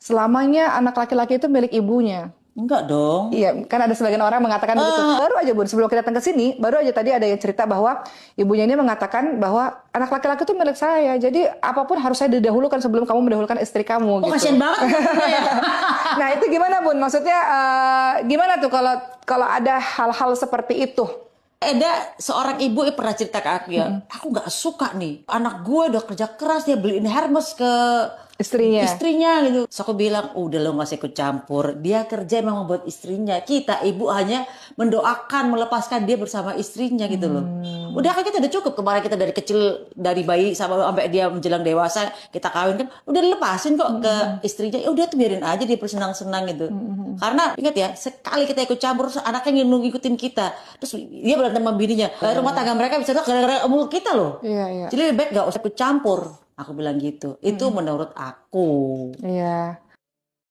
selamanya anak laki-laki itu milik ibunya. Enggak dong. Iya, kan ada sebagian orang mengatakan begitu. Baru aja Bun, sebelum kita datang ke sini, baru aja tadi ada yang cerita bahwa ibunya ini mengatakan bahwa anak laki-laki itu milik saya. Jadi apapun harus saya didahulukan sebelum kamu mendahulukan istri kamu. Oh, gitu. kasihan banget. Nah itu gimana Bun? Maksudnya gimana tuh kalau ada hal-hal seperti itu? Ada seorang ibu yang pernah cerita ke aku ya, aku nggak suka nih, anak gue udah kerja keras, dia beliin Hermes ke istrinya gitu. So aku bilang, udah lo gak usah ikut campur, dia kerja memang buat istrinya, kita ibu hanya mendoakan, melepaskan dia bersama istrinya gitu loh. Udah kan kita udah cukup, kemarin kita dari kecil, dari bayi sampai dia menjelang dewasa, kita kawin kan, udah dilepasin kok ke istrinya, ya udah tuh biarin aja dia bersenang-senang gitu. Karena ingat ya, sekali kita ikut campur, anaknya ngikutin kita, terus dia berantem sama bininya, rumah tangga mereka bisa gara-gara omong kita loh. Iya. Jadi lebih baik gak usah ikut campur. Aku bilang gitu. Itu menurut aku. Iya.